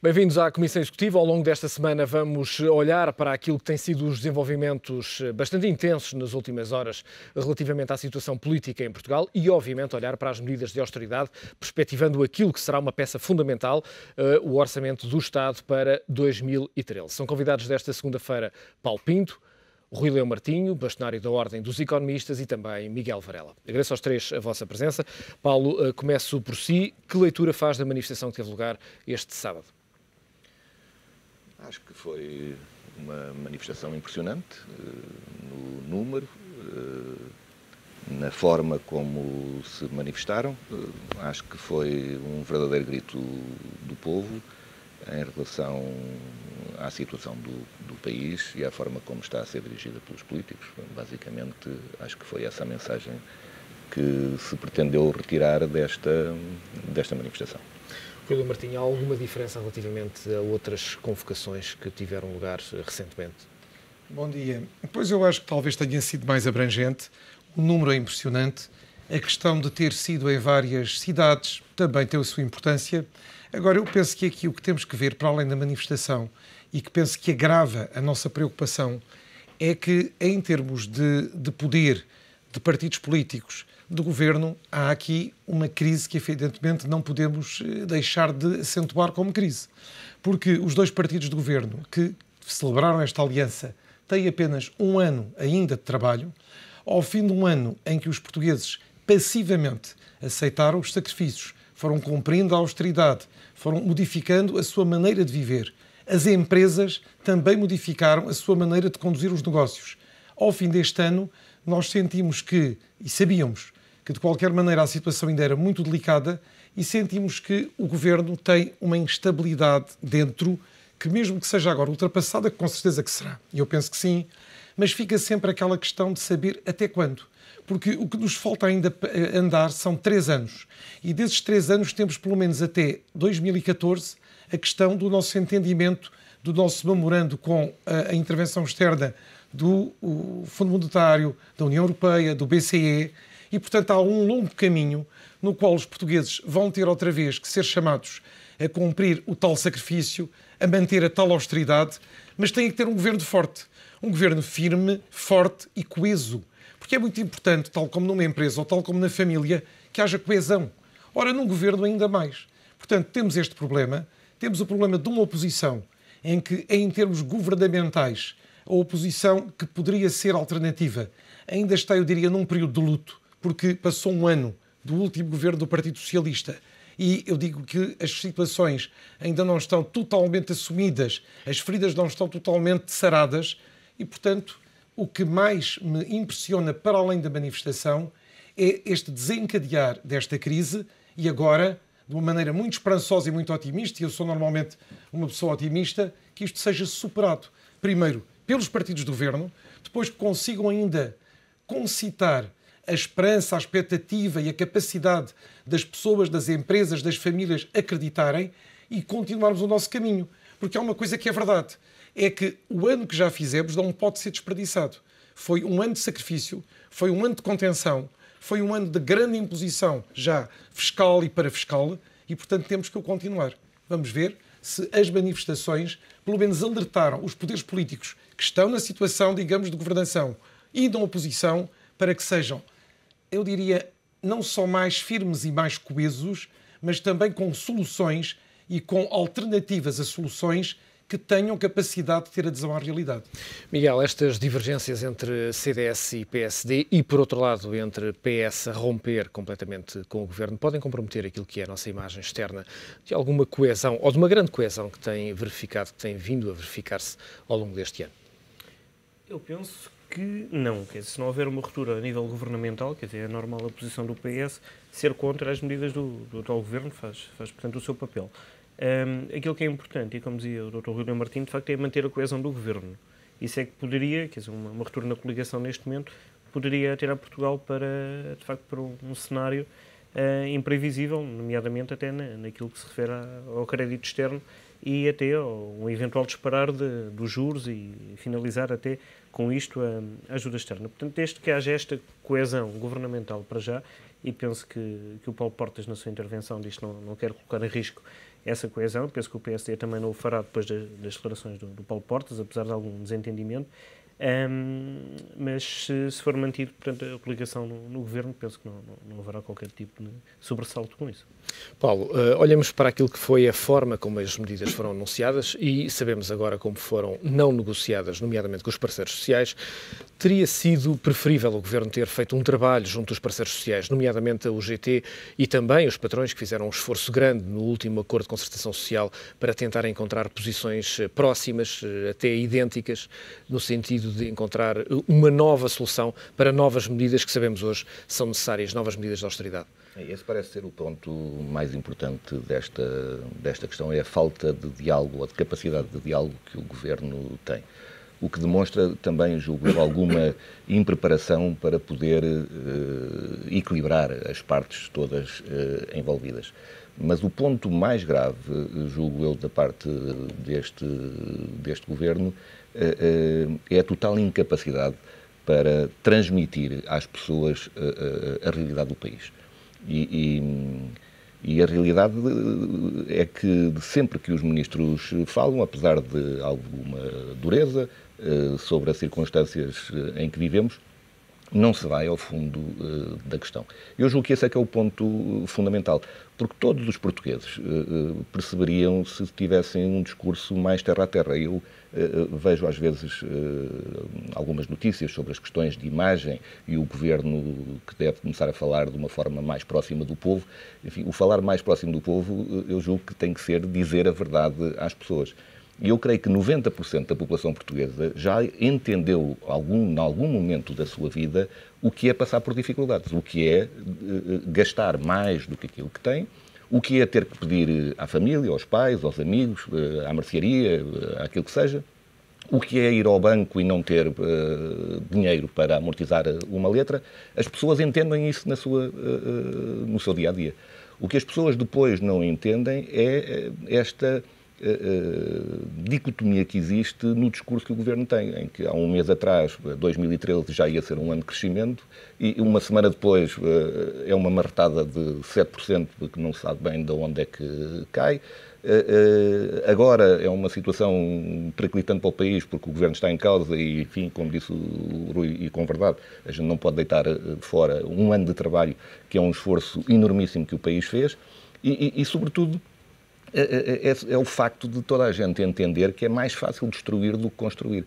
Bem-vindos à Comissão Executiva. Ao longo desta semana vamos olhar para aquilo que tem sido os desenvolvimentos bastante intensos nas últimas horas relativamente à situação política em Portugal e, obviamente, olhar para as medidas de austeridade, perspectivando aquilo que será uma peça fundamental, o Orçamento do Estado para 2013. São convidados desta segunda-feira Paulo Pinto, Rui Leão Martinho, bastonário da Ordem dos Economistas, e também Miguel Varela. Agradeço aos três a vossa presença. Paulo, começo por si. Que leitura faz da manifestação que teve lugar este sábado? Acho que foi uma manifestação impressionante no número, na forma como se manifestaram. Acho que foi um verdadeiro grito do povo em relação à situação do país e à forma como está a ser dirigida pelos políticos. Basicamente, acho que foi essa a mensagem que se pretendeu retirar desta manifestação. Rui Leão Martinho, há alguma diferença relativamente a outras convocações que tiveram lugar recentemente? Bom dia. Pois eu acho que talvez tenha sido mais abrangente. O número é impressionante. A questão de ter sido em várias cidades também tem a sua importância. Agora, eu penso que aqui o que temos que ver, para além da manifestação, e que penso que agrava a nossa preocupação, é que, em termos de poder, de partidos políticos, do governo, há aqui uma crise que, evidentemente, não podemos deixar de acentuar como crise. Porque os dois partidos de governo que celebraram esta aliança têm apenas um ano ainda de trabalho. Ao fim de um ano em que os portugueses passivamente aceitaram os sacrifícios, foram cumprindo a austeridade, foram modificando a sua maneira de viver. As empresas também modificaram a sua maneira de conduzir os negócios. Ao fim deste ano, nós sentimos que, e sabíamos, que de qualquer maneira a situação ainda era muito delicada e sentimos que o governo tem uma instabilidade dentro que, mesmo que seja agora ultrapassada, com certeza que será. E eu penso que sim, mas fica sempre aquela questão de saber até quando. Porque o que nos falta ainda andar são 3 anos. E desses 3 anos temos pelo menos até 2014 a questão do nosso entendimento, do nosso memorando com a intervenção externa do Fundo Monetário, da União Europeia, do BCE, e, portanto, há um longo caminho no qual os portugueses vão ter outra vez que ser chamados a cumprir o tal sacrifício, a manter a tal austeridade, mas tem que ter um governo forte, um governo firme, forte e coeso. Porque é muito importante, tal como numa empresa ou tal como na família, que haja coesão. Ora, num governo ainda mais. Portanto, temos este problema, temos o problema de uma oposição em que, em termos governamentais, a oposição que poderia ser alternativa ainda está, eu diria, num período de luto, porque passou um ano do último governo do Partido Socialista e eu digo que as situações ainda não estão totalmente assumidas, as feridas não estão totalmente saradas e, portanto, o que mais me impressiona, para além da manifestação, é este desencadear desta crise e agora, de uma maneira muito esperançosa e muito otimista, e eu sou normalmente uma pessoa otimista, que isto seja superado, primeiro, pelos partidos do governo, depois que consigam ainda concitar a esperança, a expectativa e a capacidade das pessoas, das empresas, das famílias acreditarem e continuarmos o nosso caminho. Porque há uma coisa que é verdade, é que o ano que já fizemos não pode ser desperdiçado. Foi um ano de sacrifício, foi um ano de contenção, foi um ano de grande imposição já fiscal e parafiscal e, portanto, temos que o continuar. Vamos ver se as manifestações, pelo menos, alertaram os poderes políticos que estão na situação, digamos, de governação e da oposição para que sejam, eu diria, não só mais firmes e mais coesos, mas também com soluções e com alternativas a soluções que tenham capacidade de ter adesão à realidade. Miguel, estas divergências entre CDS e PSD e, por outro lado, entre PS a romper completamente com o governo, podem comprometer aquilo que é a nossa imagem externa de alguma coesão, ou de uma grande coesão que tem verificado, que tem vindo a verificar-se ao longo deste ano? Eu penso que não. Quer dizer, se não houver uma ruptura a nível governamental, quer dizer, é normal a posição do PS ser contra as medidas do atual governo, faz, portanto, o seu papel. Aquilo que é importante, e como dizia o Dr. Rui Leão Martinho, de facto é manter a coesão do governo. Isso é que poderia, quer dizer, uma ruptura na coligação neste momento, poderia tirar Portugal para, de facto, para um cenário imprevisível, nomeadamente até naquilo que se refere ao crédito externo e até ao um eventual disparar dos juros e finalizar até com isto a ajuda externa. Portanto, desde que haja esta coesão governamental para já, e penso que o Paulo Portas, na sua intervenção, diz que não quer colocar em risco essa coesão. Penso que o PSD também não o fará depois das declarações do Paulo Portas, apesar de algum desentendimento. Mas se for mantido, portanto, a coligação no governo, penso que não haverá qualquer tipo de sobressalto com isso. Paulo, olhamos para aquilo que foi a forma como as medidas foram anunciadas e sabemos agora como foram não negociadas, nomeadamente com os parceiros sociais. Teria sido preferível o Governo ter feito um trabalho junto dos parceiros sociais, nomeadamente a UGT e também os patrões, que fizeram um esforço grande no último acordo de concertação social para tentar encontrar posições próximas, até idênticas, no sentido de encontrar uma nova solução para novas medidas que sabemos hoje são necessárias, novas medidas de austeridade? Esse parece ser o ponto mais importante desta questão, é a falta de diálogo, ou de capacidade de diálogo que o Governo tem. O que demonstra também, julgo, alguma impreparação para poder equilibrar as partes todas envolvidas. Mas o ponto mais grave, julgo eu, da parte deste Governo, é a total incapacidade para transmitir às pessoas a realidade do país. E a realidade é que sempre que os ministros falam, apesar de alguma dureza sobre as circunstâncias em que vivemos, não se vai ao fundo da questão. Eu julgo que esse é que é o ponto fundamental, porque todos os portugueses perceberiam se tivessem um discurso mais terra a terra. Eu vejo às vezes algumas notícias sobre as questões de imagem e o Governo que deve começar a falar de uma forma mais próxima do povo. Enfim, o falar mais próximo do povo, eu julgo que tem que ser dizer a verdade às pessoas. E eu creio que 90% da população portuguesa já entendeu, em algum momento da sua vida, o que é passar por dificuldades, o que é gastar mais do que aquilo que tem, o que é ter que pedir à família, aos pais, aos amigos, à mercearia, àquilo que seja, o que é ir ao banco e não ter dinheiro para amortizar uma letra. As pessoas entendem isso no seu dia-a-dia. O que as pessoas depois não entendem é esta dicotomia que existe no discurso que o Governo tem, em que há um mês atrás, 2013, já ia ser um ano de crescimento e uma semana depois é uma marretada de 7%, que não se sabe bem de onde é que cai. Agora é uma situação periclitante para o país, porque o Governo está em causa e, enfim, como disse o Rui, e com verdade, a gente não pode deitar fora um ano de trabalho, que é um esforço enormíssimo que o país fez e sobretudo, é o facto de toda a gente entender que é mais fácil destruir do que construir.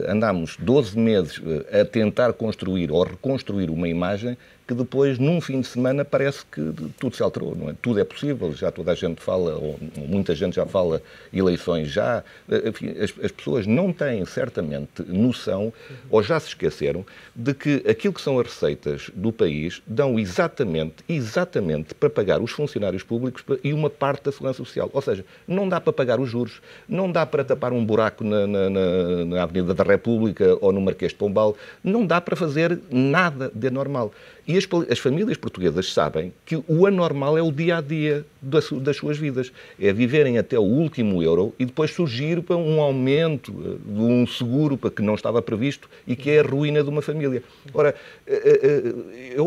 Andámos 12 meses a tentar construir ou reconstruir uma imagem que depois, num fim de semana, parece que tudo se alterou, não é? Tudo é possível, já toda a gente fala, ou muita gente já fala, eleições já. Enfim, as pessoas não têm, certamente, noção, ou já se esqueceram, de que aquilo que são as receitas do país dão exatamente para pagar os funcionários públicos e uma parte da segurança social. Ou seja, não dá para pagar os juros, não dá para tapar um buraco na Avenida da República ou no Marquês de Pombal, não dá para fazer nada de anormal. E as famílias portuguesas sabem que o anormal é o dia-a-dia das suas vidas. É viverem até o último euro e depois surgir para um aumento de um seguro para que não estava previsto e que é a ruína de uma família. Ora,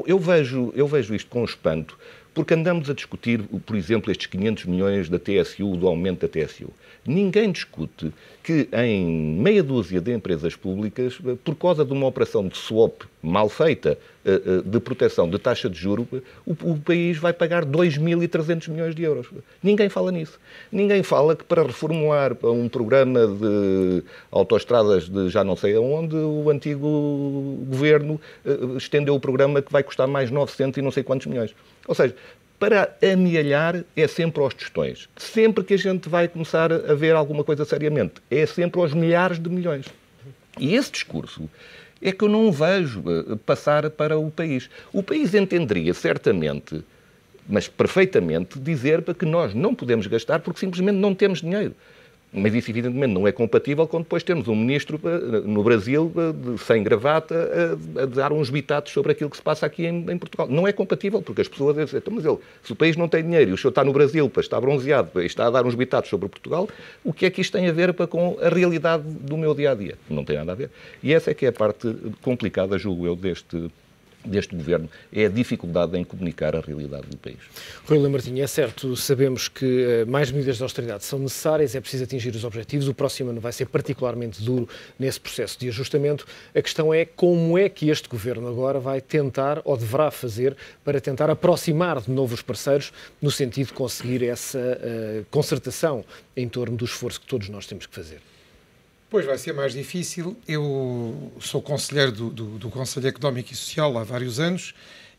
eu vejo isto com espanto, porque andamos a discutir, por exemplo, estes 500 milhões da TSU, do aumento da TSU. Ninguém discute que em meia dúzia de empresas públicas, por causa de uma operação de swap mal feita, de proteção de taxa de juros, o país vai pagar 2.300 milhões de euros. Ninguém fala nisso. Ninguém fala que para reformular um programa de autoestradas de já não sei aonde, o antigo governo estendeu o programa que vai custar mais 900 e não sei quantos milhões. Ou seja, para amealhar é sempre aos tostões. Sempre que a gente vai começar a ver alguma coisa seriamente, é sempre aos milhares de milhões. E esse discurso é que eu não vejo passar para o país. O país entenderia certamente, mas perfeitamente, dizer para que nós não podemos gastar porque simplesmente não temos dinheiro. Mas isso, evidentemente, não é compatível com depois termos um ministro no Brasil sem gravata a dar uns bitatos sobre aquilo que se passa aqui em Portugal. Não é compatível, porque as pessoas dizem, mas se o país não tem dinheiro e o senhor está no Brasil, está bronzeado e está a dar uns bitatos sobre Portugal, o que é que isto tem a ver com a realidade do meu dia-a-dia? Não tem nada a ver. E essa é que é a parte complicada, julgo eu, deste governo é a dificuldade em comunicar a realidade do país. Rui Lamartine, é certo, sabemos que mais medidas de austeridade são necessárias, é preciso atingir os objetivos, o próximo ano vai ser particularmente duro nesse processo de ajustamento. A questão é como é que este governo agora vai tentar, ou deverá fazer, para tentar aproximar de novo os parceiros, no sentido de conseguir essa concertação em torno do esforço que todos nós temos que fazer. Pois vai ser mais difícil. Eu sou conselheiro do Conselho Económico e Social há vários anos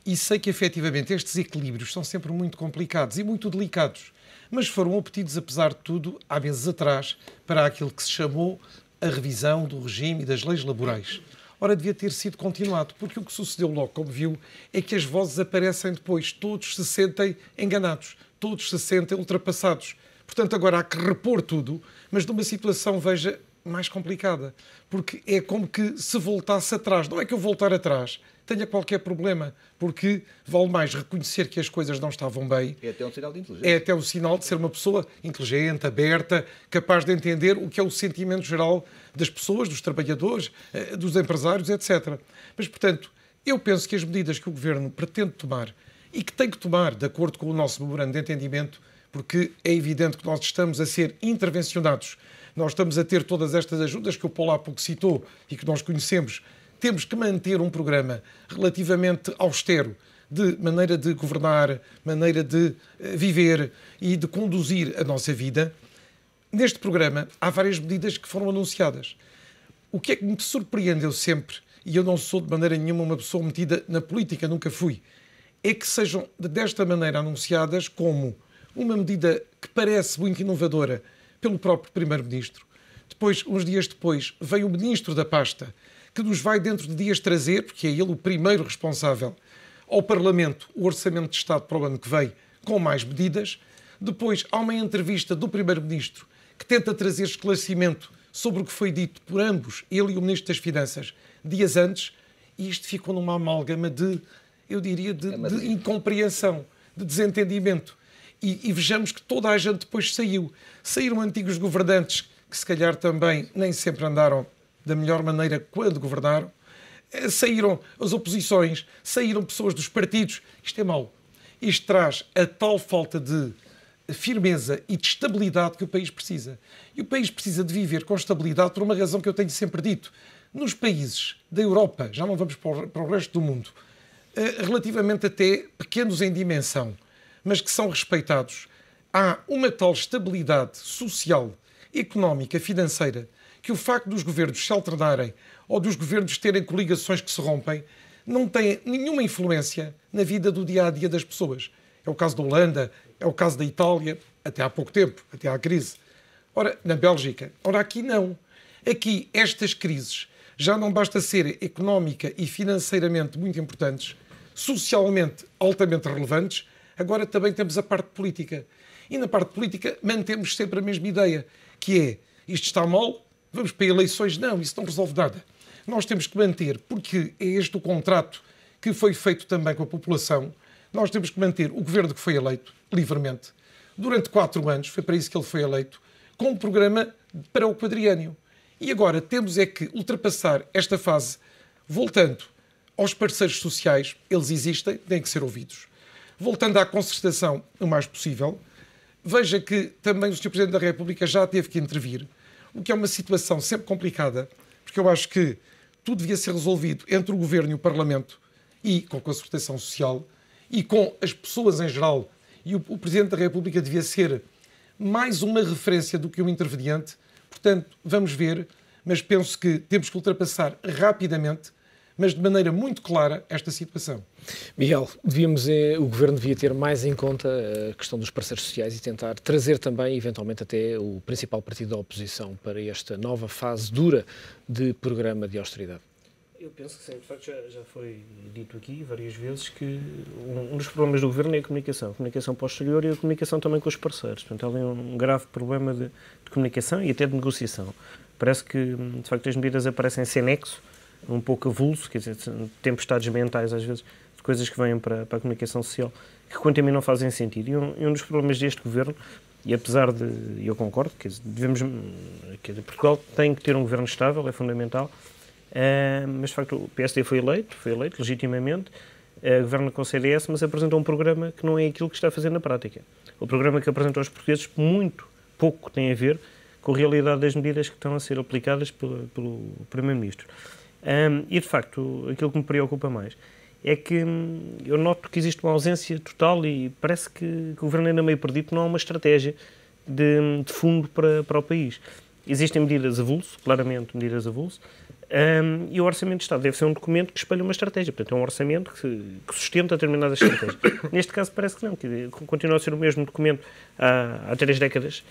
e sei que, efetivamente, estes equilíbrios são sempre muito complicados e muito delicados, mas foram obtidos, apesar de tudo, há meses atrás, para aquilo que se chamou a revisão do regime e das leis laborais. Ora, devia ter sido continuado, porque o que sucedeu logo, como viu, é que as vozes aparecem depois. Todos se sentem enganados, todos se sentem ultrapassados. Portanto, agora há que repor tudo, mas numa situação, veja, mais complicada, porque é como que se voltasse atrás. Não é que eu voltar atrás tenha qualquer problema, porque vale mais reconhecer que as coisas não estavam bem. É até um sinal de inteligência. É até um sinal de ser uma pessoa inteligente, aberta, capaz de entender o que é o sentimento geral das pessoas, dos trabalhadores, dos empresários, etc. Mas, portanto, eu penso que as medidas que o Governo pretende tomar e que tem que tomar, de acordo com o nosso memorando de entendimento, porque é evidente que nós estamos a ser intervencionados, nós estamos a ter todas estas ajudas que o Paulo há pouco citou e que nós conhecemos. Temos que manter um programa relativamente austero, de maneira de governar, maneira de viver e de conduzir a nossa vida. Neste programa há várias medidas que foram anunciadas. O que é que me surpreendeu sempre, e eu não sou de maneira nenhuma uma pessoa metida na política, nunca fui, é que sejam desta maneira anunciadas como uma medida que parece muito inovadora pelo próprio Primeiro-Ministro. Depois, uns dias depois, veio o Ministro da pasta, que nos vai dentro de dias trazer, porque é ele o primeiro responsável, ao Parlamento o Orçamento de Estado para o ano que vem, com mais medidas. Depois, há uma entrevista do Primeiro-Ministro que tenta trazer esclarecimento sobre o que foi dito por ambos, ele e o Ministro das Finanças, dias antes, e isto ficou numa amálgama de, eu diria, de incompreensão, de desentendimento. E vejamos que toda a gente depois saiu. Saíram antigos governantes que se calhar também nem sempre andaram da melhor maneira quando governaram. Saíram as oposições, saíram pessoas dos partidos. Isto é mau. Isto traz a tal falta de firmeza e de estabilidade que o país precisa. E o país precisa de viver com estabilidade por uma razão que eu tenho sempre dito. Nos países da Europa, já não vamos para o resto do mundo, relativamente até pequenos em dimensão, mas que são respeitados, há uma tal estabilidade social, económica, financeira, que o facto dos governos se alternarem ou dos governos terem coligações que se rompem não tem nenhuma influência na vida do dia-a-dia das pessoas. É o caso da Holanda, é o caso da Itália, até há pouco tempo, até à crise. Ora, na Bélgica, ora aqui não. Aqui estas crises já não basta serem económica e financeiramente muito importantes, socialmente altamente relevantes, agora também temos a parte política. E na parte política mantemos sempre a mesma ideia, que é, isto está mal, vamos para eleições. Não, isso não resolve nada. Nós temos que manter, porque é este o contrato que foi feito também com a população, nós temos que manter o governo que foi eleito, livremente, durante 4 anos, foi para isso que ele foi eleito, com um programa para o quadriênio. E agora temos é que ultrapassar esta fase, voltando aos parceiros sociais, eles existem, têm que ser ouvidos. Voltando à concertação o mais possível, veja que também o Sr. Presidente da República já teve que intervir, o que é uma situação sempre complicada, porque eu acho que tudo devia ser resolvido entre o Governo e o Parlamento, e com a concertação social, e com as pessoas em geral, e o Presidente da República devia ser mais uma referência do que um interveniente. Portanto, vamos ver, mas penso que temos que ultrapassar rapidamente, mas de maneira muito clara, esta situação. Miguel, o Governo devia ter mais em conta a questão dos parceiros sociais e tentar trazer também, eventualmente, até o principal partido da oposição para esta nova fase dura de programa de austeridade. Eu penso que sim, de facto já foi dito aqui várias vezes que um dos problemas do Governo é a comunicação posterior e a comunicação também com os parceiros. Portanto, há ali um grave problema de comunicação e até de negociação. Parece que, de facto, as medidas aparecem sem nexo, um pouco avulso, quer dizer, tempestades mentais às vezes, de coisas que vêm para a comunicação social, que quanto a mim não fazem sentido. E um dos problemas deste Governo, e apesar de, eu concordo, quer dizer, Portugal tem que ter um Governo estável, é fundamental, Mas, de facto, o PSD foi eleito legitimamente, governa com o CDS, mas apresentou um programa que não é aquilo que está a fazer na prática. O programa que apresentou aos portugueses muito pouco tem a ver com a realidade das medidas que estão a ser aplicadas pelo Primeiro-Ministro. E, de facto, aquilo que me preocupa mais é que eu noto que existe uma ausência total e parece que o governo ainda meio perdido, não há uma estratégia de fundo para o país. Existem medidas avulso, claramente medidas avulso, e o Orçamento de Estado deve ser um documento que espelha uma estratégia. Portanto, é um orçamento que sustenta determinadas estratégias. Neste caso parece que não, que continua a ser o mesmo documento há 3 décadas,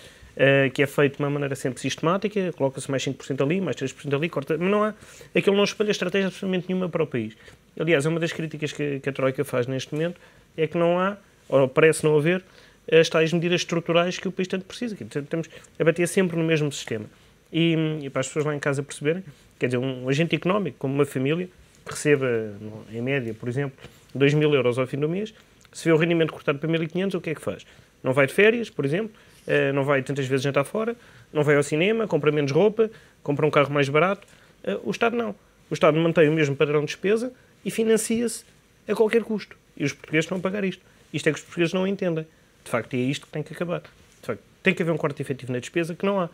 que é feito de uma maneira sempre sistemática, coloca-se mais 5% ali, mais 3% ali, corta, mas aquilo não espelha estratégia absolutamente nenhuma para o país. Aliás, uma das críticas que a Troika faz neste momento é que não há, ou parece não haver, as tais medidas estruturais que o país tanto precisa. Portanto, estamos a bater sempre no mesmo sistema. E para as pessoas lá em casa perceberem, quer dizer, um agente económico, como uma família, que receba, em média, por exemplo, 2.000 euros ao fim do mês, se vê o rendimento cortado para 1.500, o que é que faz? Não vai de férias, por exemplo, não vai tantas vezes jantar fora, não vai ao cinema, compra menos roupa, compra um carro mais barato. O Estado não. O Estado mantém o mesmo padrão de despesa e financia-se a qualquer custo. E os portugueses estão a pagar isto. Isto é que os portugueses não entendem. De facto, é isto que tem que acabar. De facto, tem que haver um corte efetivo na despesa que não há.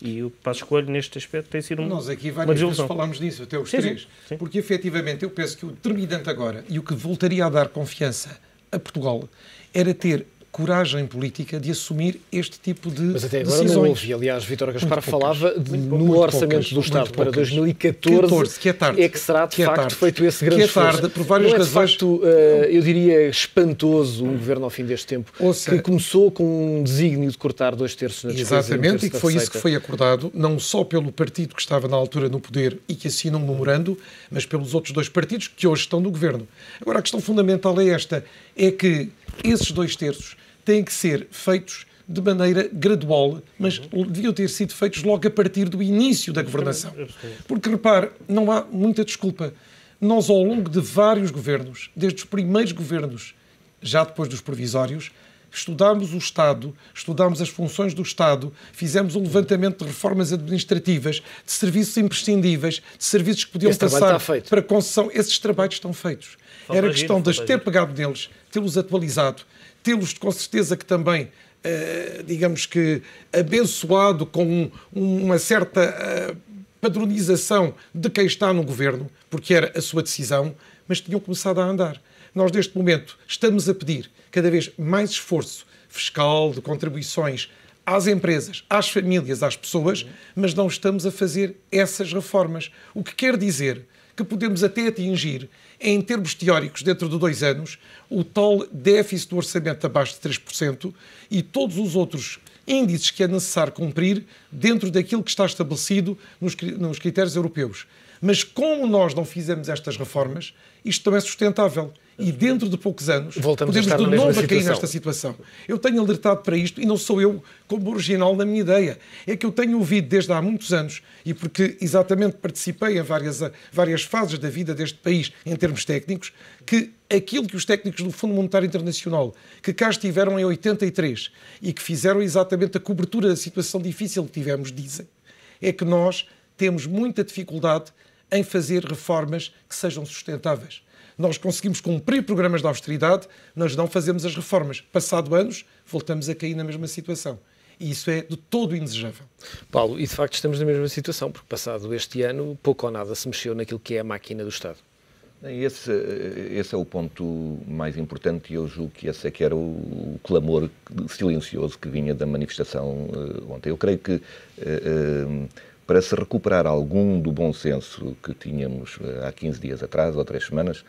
E o Passo Coelho, neste aspecto, tem sido Nós aqui várias vezes falámos disso, até os três. Sim. Porque, efetivamente, eu penso que o determinante agora e o que voltaria a dar confiança a Portugal era ter coragem política de assumir este tipo de Mas até agora decisões. não houve. Aliás, Vítor Gaspar falava no Orçamento do Estado para 2014, que é tarde. É que será, de facto, feito esse grande esforço. Que é tarde, por várias razões. Não é, de facto, eu diria, espantoso um governo ao fim deste tempo, que começou com um desígnio de cortar 2/3 na despesa. Exatamente, e que foi isso que foi acordado, não só pelo partido que estava na altura no poder e que assinou um memorando, mas pelos outros 2 partidos que hoje estão no governo. Agora, a questão fundamental é esta, é que esses 2/3 têm que ser feitos de maneira gradual, mas deviam ter sido feitos logo a partir do início da governação. Porque, repare, não há muita desculpa. Nós, ao longo de vários governos, desde os primeiros governos, já depois dos provisórios, estudámos o Estado, estudámos as funções do Estado, fizemos um levantamento de reformas administrativas, de serviços imprescindíveis, de serviços que podiam passar para concessão. Esses trabalhos estão feitos. Era questão de ter pegado neles, tê-los atualizado, tê-los com certeza que também, digamos que, abençoado com uma certa padronização de quem está no governo, porque era a sua decisão, mas tinham começado a andar. Nós, neste momento, estamos a pedir cada vez mais esforço fiscal, de contribuições às empresas, às famílias, às pessoas, mas não estamos a fazer essas reformas. O que quer dizer que podemos até atingir, em termos teóricos, dentro de 2 anos, o tal déficit do orçamento abaixo de 3% e todos os outros índices que é necessário cumprir dentro daquilo que está estabelecido nos critérios europeus. Mas como nós não fizemos estas reformas, isto não é sustentável. E dentro de poucos anos podemos de novo cair nesta situação. Eu tenho alertado para isto e não sou eu como original na minha ideia. É que eu tenho ouvido desde há muitos anos, e porque exatamente participei em várias fases da vida deste país em termos técnicos, que aquilo que os técnicos do Fundo Monetário Internacional, que cá estiveram em 83 e que fizeram exatamente a cobertura da situação difícil que tivemos, dizem, é que nós temos muita dificuldade em fazer reformas que sejam sustentáveis. Nós conseguimos cumprir programas de austeridade, mas não fazemos as reformas. Passado anos, voltamos a cair na mesma situação. E isso é de todo indesejável. Paulo, e de facto estamos na mesma situação, porque passado este ano, pouco ou nada se mexeu naquilo que é a máquina do Estado. Esse é o ponto mais importante e eu julgo que esse é que era o clamor silencioso que vinha da manifestação ontem. Eu creio que para se recuperar algum do bom senso que tínhamos há 15 dias atrás, ou 3 semanas,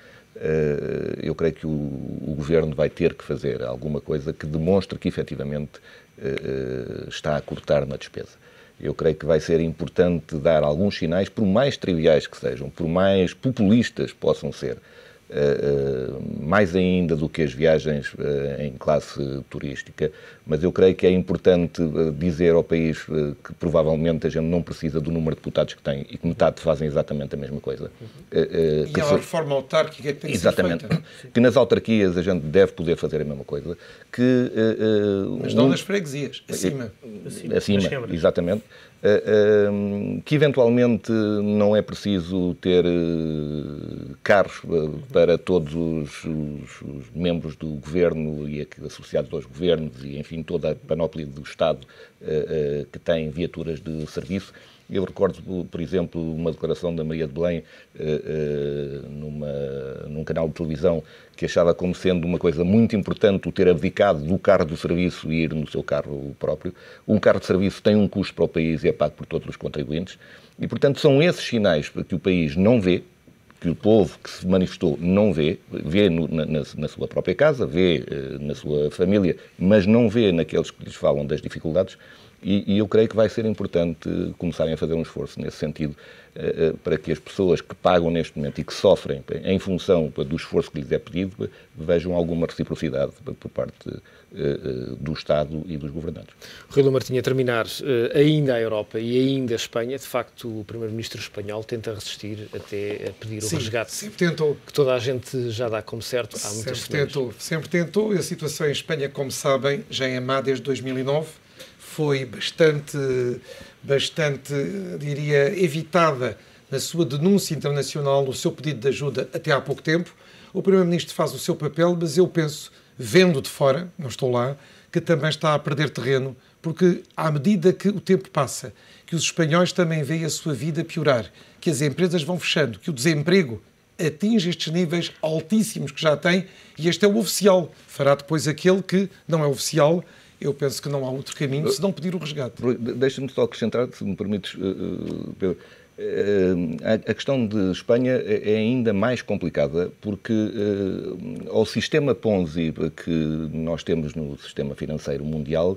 eu creio que o Governo vai ter que fazer alguma coisa que demonstre que, efetivamente, está a cortar na despesa. Eu creio que vai ser importante dar alguns sinais, por mais triviais que sejam, por mais populistas possam ser, mais ainda do que as viagens em classe turística, mas eu creio que é importante dizer ao país que provavelmente a gente não precisa do número de deputados que tem e que metade fazem exatamente a mesma coisa. E a reforma autárquica que tem que ser feita. Que nas autarquias a gente deve poder fazer a mesma coisa. Mas não nas freguesias, acima, exatamente. Que eventualmente não é preciso ter carros para todos os membros do governo e associados aos governos e, enfim, toda a panóplia do Estado que tem viaturas de serviço. Eu recordo, por exemplo, uma declaração da Maria de Belém num canal de televisão que achava como sendo uma coisa muito importante o ter abdicado do carro do serviço e ir no seu carro próprio. Um carro de serviço tem um custo para o país e é pago por todos os contribuintes. E, portanto, são esses sinais que o país não vê, que o povo que se manifestou não vê, vê na sua própria casa, vê na sua família, mas não vê naqueles que lhes falam das dificuldades. E eu creio que vai ser importante começarem a fazer um esforço nesse sentido para que as pessoas que pagam neste momento e que sofrem em função do esforço que lhes é pedido vejam alguma reciprocidade por parte do Estado e dos governantes. Rui Martinha, a terminar, ainda a Europa e ainda a Espanha, de facto o Primeiro-Ministro espanhol tenta resistir até a pedir o resgate. Sempre tentou. Que toda a gente já dá como certo há muitas semanas. Sempre tentou, e a situação em Espanha, como sabem, já é má desde 2009. Foi bastante, diria, evitada na sua denúncia internacional, no seu pedido de ajuda até há pouco tempo. O Primeiro-Ministro faz o seu papel, mas eu penso, vendo de fora, não estou lá, que também está a perder terreno, porque à medida que o tempo passa, que os espanhóis também veem a sua vida piorar, que as empresas vão fechando, que o desemprego atinge estes níveis altíssimos que já tem, e este é o oficial. Fará depois aquele que não é oficial. Eu penso que não há outro caminho se não pedir o resgate. Deixa-me só acrescentar, se me permites, Pedro. A questão de Espanha é ainda mais complicada porque ao sistema Ponzi que nós temos no sistema financeiro mundial,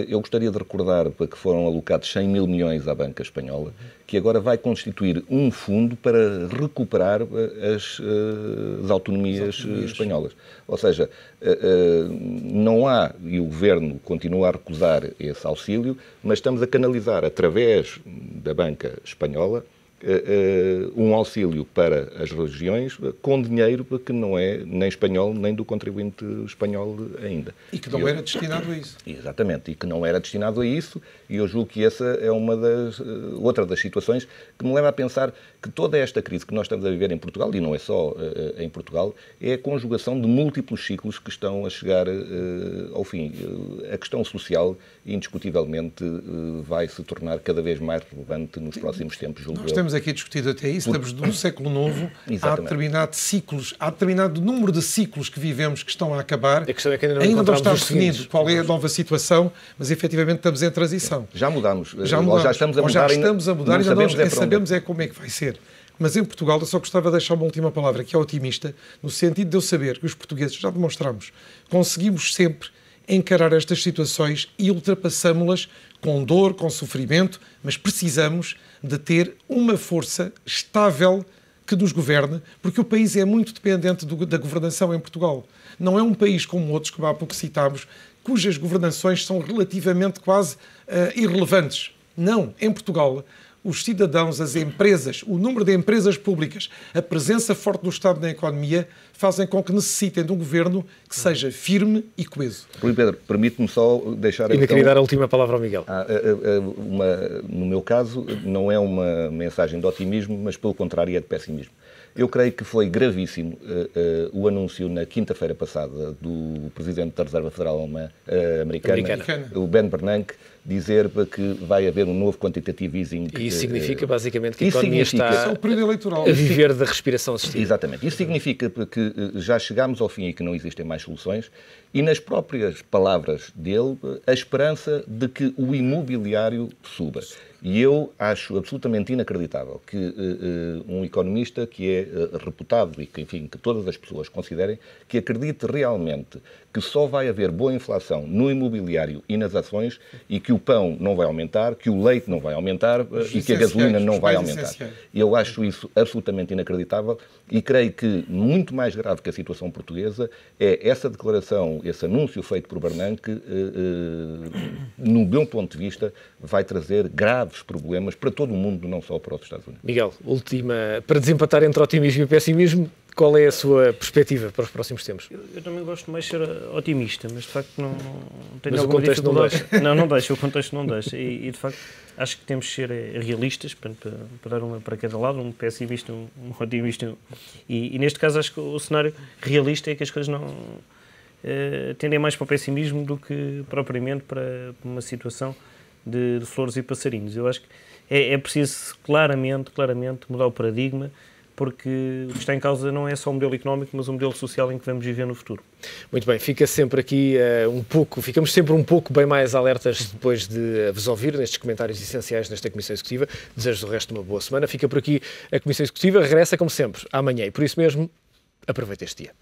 eu gostaria de recordar que foram alocados 100 mil milhões à banca espanhola, que agora vai constituir um fundo para recuperar as autonomias espanholas. Ou seja, não há, e o Governo continua a recusar esse auxílio, mas estamos a canalizar através da banca espanhola um auxílio para as regiões com dinheiro que não é nem espanhol nem do contribuinte espanhol ainda. E que não era destinado a isso. Exatamente, e que não era destinado a isso, e eu julgo que essa é outra das situações que me leva a pensar que toda esta crise que nós estamos a viver em Portugal, e não é só em Portugal, é a conjugação de múltiplos ciclos que estão a chegar ao fim. A questão social, indiscutivelmente, vai se tornar cada vez mais relevante nos próximos tempos, julgo eu. Nós temos aqui discutido até isso, estamos num século novo, há determinados ciclos, há determinado número de ciclos que vivemos que estão a acabar. A questão é que ainda não está definido qual é a nova situação, mas efetivamente estamos em transição. Já mudamos. Já estamos a mudar, ainda nós sabemos como é que vai ser. Mas em Portugal eu só gostava de deixar uma última palavra, que é otimista, no sentido de eu saber que os portugueses, já demonstramos, conseguimos sempre encarar estas situações e ultrapassamos-las com dor, com sofrimento, mas precisamos de ter uma força estável que nos governe, porque o país é muito dependente da governação em Portugal. Não é um país como outros, como há pouco citámos, cujas governações são relativamente quase irrelevantes. Não, em Portugal, os cidadãos, as empresas, o número de empresas públicas, a presença forte do Estado na economia, fazem com que necessitem de um governo que seja firme e coeso. Rui Pedro, permite-me só deixar... Ainda queria dar a última palavra ao Miguel. No meu caso, não é uma mensagem de otimismo, mas pelo contrário é de pessimismo. Eu creio que foi gravíssimo o anúncio na quinta-feira passada do Presidente da Reserva Federal americana, o Ben Bernanke, dizer que vai haver um novo quantitative easing. E isso significa basicamente que a economia está a viver da respiração assistida. Exatamente. Isso significa que já chegámos ao fim e que não existem mais soluções, e nas próprias palavras dele, a esperança de que o imobiliário suba. E eu acho absolutamente inacreditável que um economista que é reputado e que, enfim, que todas as pessoas considerem, que acredite realmente que só vai haver boa inflação no imobiliário e nas ações e que o pão não vai aumentar, que o leite não vai aumentar e que a gasolina não vai aumentar. E eu acho isso absolutamente inacreditável e creio que muito mais grave que a situação portuguesa é essa declaração, esse anúncio feito por Bernanke, no meu ponto de vista, vai trazer graves problemas para todo o mundo, não só para os Estados Unidos. Miguel, última, para desempatar entre otimismo e pessimismo, qual é a sua perspectiva para os próximos tempos? Eu também gosto mais de ser otimista, mas de facto não tenho mas alguma o contexto dificuldade. não deixa. Não deixa, o contexto não deixa. E de facto acho que temos de ser realistas, para dar uma para cada lado, um pessimista, um otimista. E neste caso acho que o cenário realista é que as coisas não tendem mais para o pessimismo do que propriamente para uma situação de flores e passarinhos. Eu acho que é preciso claramente mudar o paradigma, porque o que está em causa não é só o modelo económico, mas o modelo social em que vamos viver no futuro. Muito bem, fica sempre aqui ficamos sempre um pouco bem mais alertas depois de vos ouvir nestes comentários essenciais nesta Comissão Executiva. Desejo o resto de uma boa semana. Fica por aqui a Comissão Executiva, regressa como sempre amanhã e por isso mesmo, aproveite este dia.